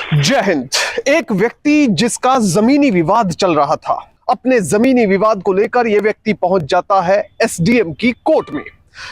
जय हिंद। एक व्यक्ति जिसका जमीनी विवाद चल रहा था, अपने जमीनी विवाद को लेकर यह व्यक्ति पहुंच जाता है एसडीएम की कोर्ट में।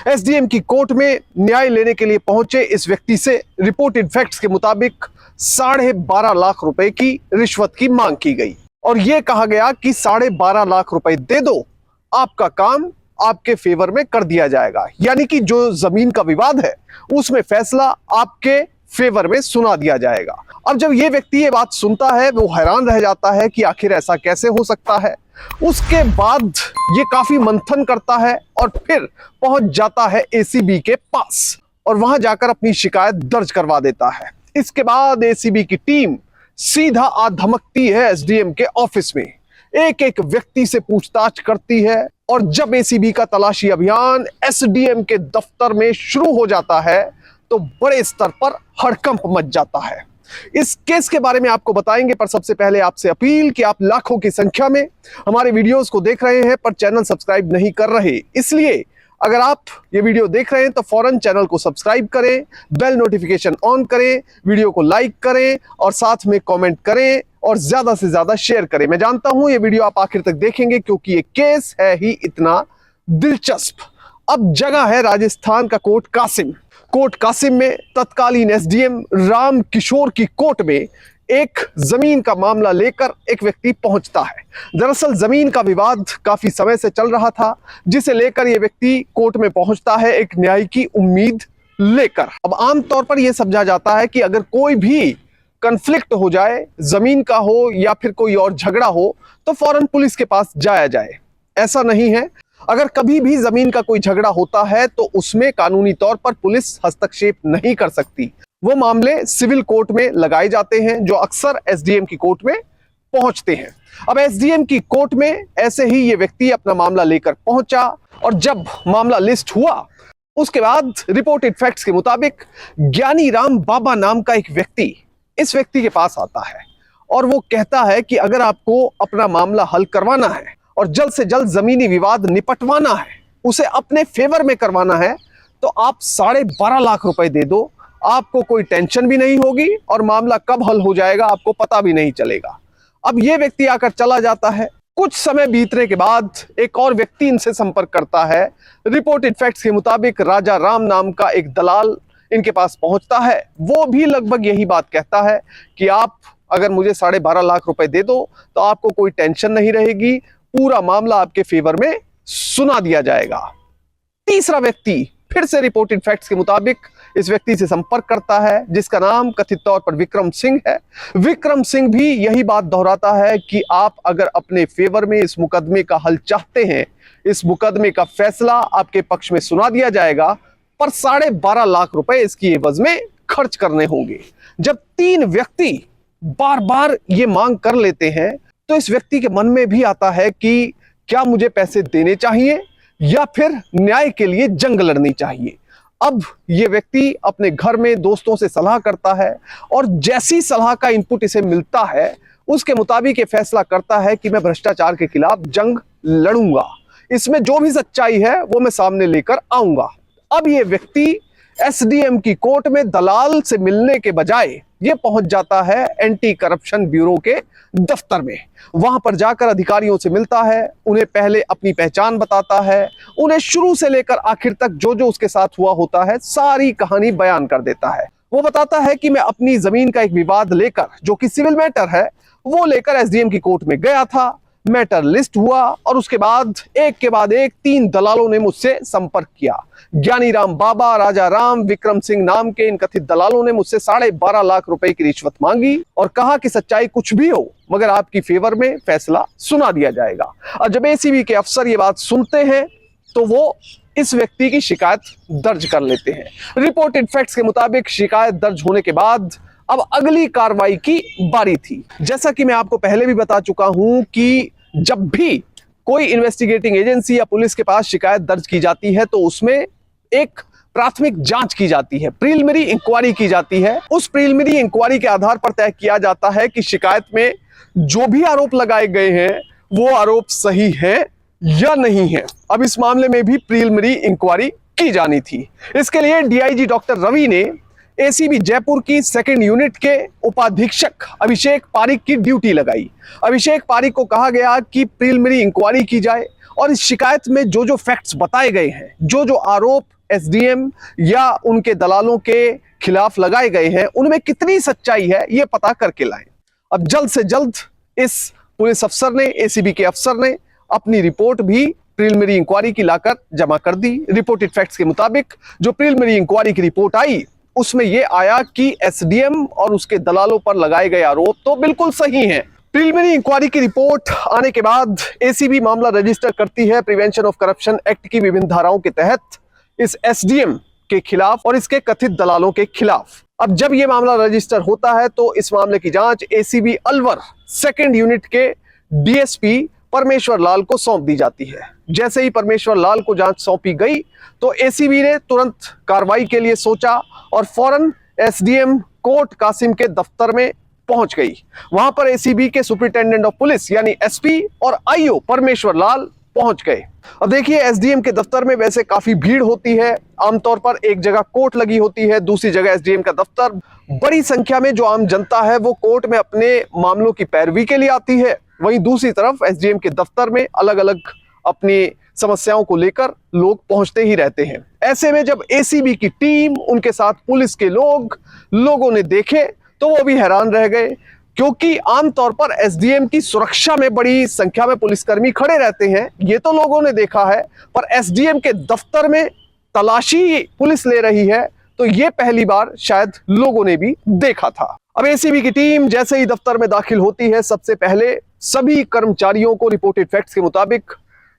एसडीएम की कोर्ट में न्याय लेने के लिए पहुंचे इस व्यक्ति से रिपोर्टेड फैक्ट्स के मुताबिक 12.5 लाख रुपए की रिश्वत की मांग की गई और यह कहा गया कि 12.5 लाख रुपए दे दो, आपका काम आपके फेवर में कर दिया जाएगा। यानी कि जो जमीन का विवाद है उसमें फैसला आपके फेवर में सुना दिया जाएगा। अब जब ये व्यक्ति ये बात सुनता है वो हैरान रह जाता है कि आखिर ऐसा कैसे हो सकता है। उसके बाद ये काफी मंथन करता है और फिर पहुंच जाता है एसीबी के पास और वहां जाकर अपनी शिकायत दर्ज करवा देता है। इसके बाद एसीबी की टीम सीधा आ धमकती है एसडीएम के ऑफिस में, एक एक व्यक्ति से पूछताछ करती है और जब एसीबी का तलाशी अभियान एसडीएम के दफ्तर में शुरू हो जाता है तो बड़े स्तर पर हड़कंप मच जाता है। इस केस के बारे में आपको बताएंगे, पर सबसे पहले आपसे अपील कि आप लाखों की संख्या में हमारे वीडियोस को देख रहे हैं पर चैनल सब्सक्राइब नहीं कर रहे, इसलिए अगर आप ये वीडियो देख रहे हैं तो फौरन चैनल को सब्सक्राइब करें, बेल नोटिफिकेशन ऑन करें, वीडियो को लाइक करें और साथ में कमेंट करें और ज्यादा से ज्यादा शेयर करें। मैं जानता हूं ये वीडियो आप आखिर तक देखेंगे क्योंकि ये केस है ही इतना दिलचस्प। अब जगह है राजस्थान का कोर्ट कासिम में तत्कालीन एसडीएम राम किशोर की कोर्ट में एक जमीन का मामला लेकर एक व्यक्ति पहुंचता है। दरअसल जमीन का विवाद काफी समय से चल रहा था जिसे लेकर यह व्यक्ति कोर्ट में पहुंचता है एक न्याय की उम्मीद लेकर। अब आमतौर पर यह समझा जाता है कि अगर कोई भी कन्फ्लिक्ट हो जाए, जमीन का हो या फिर कोई और झगड़ा हो, तो फौरन पुलिस के पास जाया जाए। ऐसा नहीं है। अगर कभी भी जमीन का कोई झगड़ा होता है तो उसमें कानूनी तौर पर पुलिस हस्तक्षेप नहीं कर सकती। वो मामले सिविल कोर्ट में लगाए जाते हैं जो अक्सर एसडीएम की कोर्ट में पहुंचते हैं। अब एसडीएम की कोर्ट में ऐसे ही ये व्यक्ति अपना मामला लेकर पहुंचा और जब मामला लिस्ट हुआ उसके बाद रिपोर्टेड फैक्ट्स के मुताबिक ज्ञानी राम बाबा नाम का एक व्यक्ति इस व्यक्ति के पास आता है और वो कहता है कि अगर आपको अपना मामला हल करवाना है और जल्द से जल्द जमीनी विवाद निपटवाना है, उसे अपने फेवर में करवाना है, तो आप 12.5 लाख रुपए दे दो, आपको कोई टेंशन भी नहीं होगी और मामला कब हल हो जाएगा आपको पता भी नहीं चलेगा। अब यह व्यक्ति आकर चला जाता है। कुछ समय बीतने के बाद एक और व्यक्ति इनसे संपर्क करता है। रिपोर्टेड फैक्ट्स के मुताबिक राजा राम नाम का एक दलाल इनके पास पहुंचता है। वो भी लगभग यही बात कहता है कि आप अगर मुझे 12.5 लाख रुपए दे दो तो आपको कोई टेंशन नहीं रहेगी, पूरा मामला आपके फेवर में सुना दिया जाएगा। तीसरा व्यक्ति फिर से रिपोर्टेड फैक्ट्स के मुताबिक इस व्यक्ति से संपर्क करता है जिसका नाम कथित तौर पर विक्रम सिंह है। विक्रम सिंह भी यही बात दोहराता है कि आप अगर अपने फेवर में इस मुकदमे का हल चाहते हैं, इस मुकदमे का फैसला आपके पक्ष में सुना दिया जाएगा, पर 12.5 लाख रुपए इसकी एवज में खर्च करने होंगे। जब 3 व्यक्ति बार बार ये मांग कर लेते हैं तो इस व्यक्ति के मन में भी आता है कि क्या मुझे पैसे देने चाहिए या फिर न्याय के लिए जंग लड़नी चाहिए। अब ये व्यक्ति अपने घर में दोस्तों से सलाह करता है और जैसी सलाह का इनपुट इसे मिलता है उसके मुताबिक ये फैसला करता है कि मैं भ्रष्टाचार के खिलाफ जंग लड़ूंगा, इसमें जो भी सच्चाई है वो मैं सामने लेकर आऊंगा। अब ये व्यक्ति एसडीएम की कोर्ट में दलाल से मिलने के बजाय ये पहुंच जाता है एंटी करप्शन ब्यूरो के दफ्तर में। वहां पर जाकर अधिकारियों से मिलता है, उन्हें पहले अपनी पहचान बताता है, उन्हें शुरू से लेकर आखिर तक जो जो उसके साथ हुआ होता है सारी कहानी बयान कर देता है। वो बताता है कि मैं अपनी जमीन का एक विवाद लेकर, जो कि सिविल मैटर है, वो लेकर एसडीएम की कोर्ट में गया था। मैटर लिस्ट हुआ और उसके बाद एक 3 दलालों ने मुझसे संपर्क किया। ज्ञानी राम बाबा, राजा राम, विक्रम सिंह नाम के इन कथित दलालों ने मुझसे 12.5 लाख रुपए की रिश्वत मांगी और कहा कि सच्चाई कुछ भी हो मगर आपकी फेवर में फैसला सुना दिया जाएगा। और जब एसीबी के अफसर ये बात सुनते हैं तो वो इस व्यक्ति की शिकायत दर्ज कर लेते हैं। रिपोर्टेड फैक्ट्स के मुताबिक शिकायत दर्ज होने के बाद अब अगली कार्रवाई की बारी थी। जैसा कि मैं आपको पहले भी बता चुका हूं कि जब भी कोई इन्वेस्टिगेटिंग एजेंसी या पुलिस के पास शिकायत दर्ज की जाती है तो उसमें एक प्राथमिक जांच की जाती है, प्रीलिमिनरी इंक्वायरी की जाती है। उस प्रीलिमिनरी इंक्वायरी के आधार पर तय किया जाता है कि शिकायत में जो भी आरोप लगाए गए हैं वो आरोप सही है या नहीं है। अब इस मामले में भी प्रीलिमिनरी इंक्वायरी की जानी थी। इसके लिए डीआईजी डॉक्टर रवि ने एसीबी जयपुर की सेकंड यूनिट के उपाधीक्षक अभिषेक पारिक की ड्यूटी लगाई। अभिषेक पारिक को कहा गया कि प्रिलिमिनरी इंक्वायरी की जाए और इस शिकायत में जो जो फैक्ट्स बताए गए हैं, जो जो आरोप एसडीएम या उनके दलालों के खिलाफ लगाए गए हैं, उनमें कितनी सच्चाई है ये पता करके लाएं। अब जल्द से जल्द इस पुलिस अफसर ने, एसीबी के अफसर ने अपनी रिपोर्ट भी प्रिलिमिनरी इंक्वायरी की लाकर जमा कर दी। रिपोर्टेड फैक्ट्स के मुताबिक जो प्रिलिमिनरी इंक्वायरी की रिपोर्ट आई उसमें यह आया कि एसडीएम और उसके दलालों पर लगाए गए आरोप तो बिल्कुल सही हैं। प्रिलिमिनरी इंक्वायरी की रिपोर्ट आने के बाद एसीबी मामला रजिस्टर करती है प्रिवेंशन ऑफ करप्शन एक्ट की विभिन्न धाराओं के तहत इस एसडीएम के खिलाफ और इसके कथित दलालों के खिलाफ। अब जब यह मामला रजिस्टर होता है तो इस मामले की जांच एसीबी अलवर सेकंड यूनिट के डीएसपी परमेश्वर लाल को सौंप दी जाती है। जैसे ही परमेश्वर लाल को जांच सौंपी गई तो एसीबी ने तुरंत कार्रवाई के लिए सोचा और फौरन एसडीएम कोर्ट कासिम के दफ्तर में पहुंच गई। वहां पर एसीबी के सुपरिटेंडेंट ऑफ पुलिस यानी एसपी और आईओ परमेश्वर लाल पहुंच गए। अब देखिए, एसडीएम के दफ्तर में वैसे काफी भीड़ होती है। आमतौर पर एक जगह कोर्ट लगी होती है, दूसरी जगह एसडीएम का दफ्तर। बड़ी संख्या में जो आम जनता है वो कोर्ट में अपने मामलों की पैरवी के लिए आती है, वहीं दूसरी तरफ एसडीएम के दफ्तर में अलग अलग अपनी समस्याओं को लेकर लोग पहुंचते ही रहते हैं। ऐसे में जब एसीबी की टीम, उनके साथ पुलिस के लोगों ने देखे तो वो भी हैरान रह गए, क्योंकि आमतौर पर एसडीएम की सुरक्षा में बड़ी संख्या में पुलिसकर्मी खड़े रहते हैं, ये तो लोगों ने देखा है, पर एसडीएम के दफ्तर में तलाशी पुलिस ले रही है तो ये पहली बार शायद लोगों ने भी देखा था। अब एसीबी की टीम जैसे ही दफ्तर में दाखिल होती है, सबसे पहले सभी कर्मचारियों को रिपोर्टेड फैक्ट्स के मुताबिक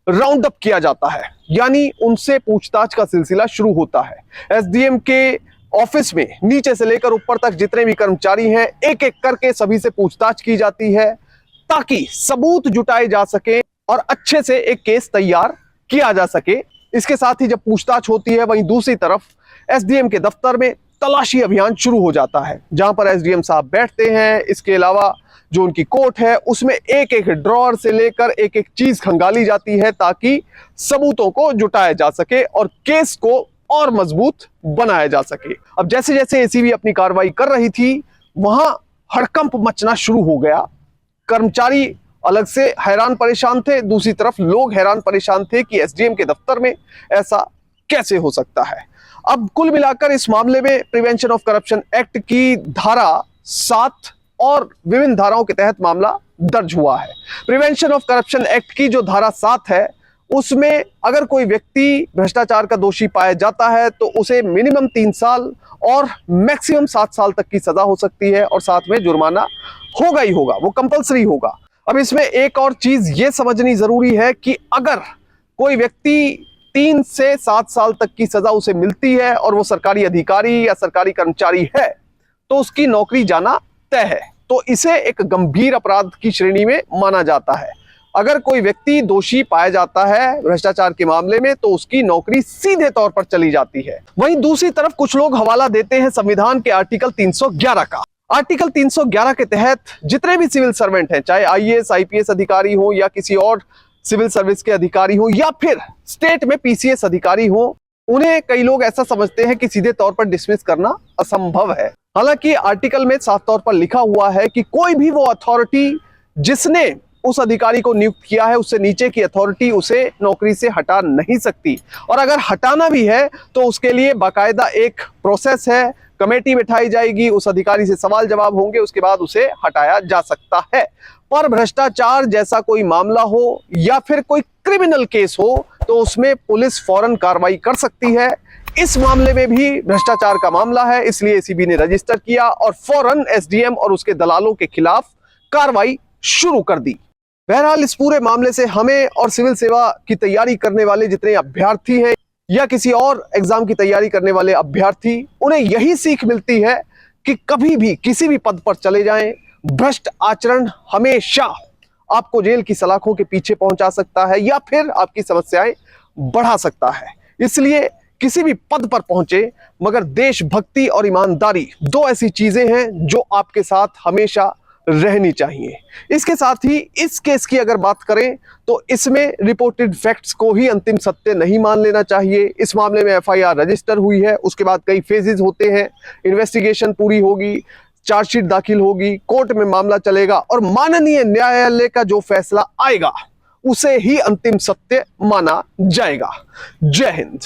राउंड अप किया जाता है, यानी उनसे पूछताछ का सिलसिला शुरू होता है। एसडीएम के ऑफिस में नीचे से लेकर ऊपर तक जितने भी कर्मचारी हैं, एक एक करके सभी से पूछताछ की जाती है ताकि सबूत जुटाए जा सके और अच्छे से एक केस तैयार किया जा सके। इसके साथ ही जब पूछताछ होती है, वहीं दूसरी तरफ एसडीएम के दफ्तर में तलाशी अभियान शुरू हो जाता है, जहां पर एसडीएम साहब बैठते हैं। इसके अलावा जो उनकी कोट है उसमें एक एक ड्रॉअर से लेकर एक एक चीज खंगाली जाती है ताकि सबूतों को जुटाया जा सके और केस को और मजबूत बनाया जा सके। अब जैसे जैसे एसीबी अपनी कार्रवाई कर रही थी, वहां हड़कंप मचना शुरू हो गया। कर्मचारी अलग से हैरान परेशान थे, दूसरी तरफ लोग हैरान परेशान थे कि एसडीएम के दफ्तर में ऐसा कैसे हो सकता है। अब कुल मिलाकर इस मामले में प्रिवेंशन ऑफ करप्शन एक्ट की धारा 7 और विभिन्न धाराओं के तहत मामला दर्ज हुआ है। प्रिवेंशन ऑफ करप्शन एक्ट की जो धारा 7 है उसमें अगर कोई व्यक्ति भ्रष्टाचार का दोषी पाया जाता है तो उसे मिनिमम 3 साल और मैक्सिमम 7 साल तक की सजा हो सकती है और साथ में जुर्माना होगा ही होगा, वो कंपलसरी होगा। अब इसमें एक और चीज ये समझनी जरूरी है कि अगर कोई व्यक्ति 3 से 7 साल तक की सजा उसे मिलती है और वो सरकारी अधिकारी या सरकारी कर्मचारी है तो उसकी नौकरी जाना तय है, तो इसे एक गंभीर अपराध की श्रेणी में माना जाता है। अगर कोई व्यक्ति दोषी पाया जाता है भ्रष्टाचार के मामले में तो उसकी नौकरी सीधे तौर पर चली जाती है। वहीं दूसरी तरफ कुछ लोग हवाला देते हैं संविधान के आर्टिकल 311 का। आर्टिकल 311 के तहत जितने भी सिविल सर्वेंट हैं, चाहे आईएएस आईपीएस अधिकारी हो या किसी और सिविल सर्विस के अधिकारी हो या फिर स्टेट में पीसीएस अधिकारी हो, उन्हें कई लोग ऐसा समझते हैं कि सीधे तौर पर डिसमिस करना असंभव है। हालांकि आर्टिकल में साफ तौर पर लिखा हुआ है कि कोई भी वो अथॉरिटी जिसने उस अधिकारी को नियुक्त किया है, उससे नीचे की अथॉरिटी उसे नौकरी से हटा नहीं सकती, और अगर हटाना भी है तो उसके लिए बाकायदा एक प्रोसेस है, कमेटी बिठाई जाएगी, उस अधिकारी से सवाल जवाब होंगे, उसके बाद उसे हटाया जा सकता है। पर भ्रष्टाचार जैसा कोई मामला हो या फिर कोई क्रिमिनल केस हो तो उसमें पुलिस फौरन कार्रवाई कर सकती है। इस मामले में भी भ्रष्टाचार का मामला है, इसलिए एसीबी ने रजिस्टर किया और फौरन एसडीएम और उसके दलालों के खिलाफ कार्रवाई शुरू कर दी। बहरहाल इस पूरे मामले से हमें और सिविल सेवा की तैयारी करने वाले जितने अभ्यर्थी हैं या किसी और एग्जाम की तैयारी करने वाले अभ्यर्थी, उन्हें यही सीख मिलती है कि कभी भी किसी भी पद पर चले जाएं, भ्रष्ट आचरण हमेशा आपको जेल की सलाखों के पीछे पहुंचा सकता है या फिर आपकी समस्याएं बढ़ा सकता है। इसलिए किसी भी पद पर पहुंचे मगर देशभक्ति और ईमानदारी 2 ऐसी चीजें हैं जो आपके साथ हमेशा रहनी चाहिए। इसके साथ ही इस केस की अगर बात करें तो इसमें रिपोर्टेड फैक्ट्स को ही अंतिम सत्य नहीं मान लेना चाहिए। इस मामले में एफआईआर रजिस्टर हुई है, उसके बाद कई फेजेस होते हैं, इन्वेस्टिगेशन पूरी होगी, चार्जशीट दाखिल होगी, कोर्ट में मामला चलेगा और माननीय न्यायालय का जो फैसला आएगा उसे ही अंतिम सत्य माना जाएगा। जय हिंद।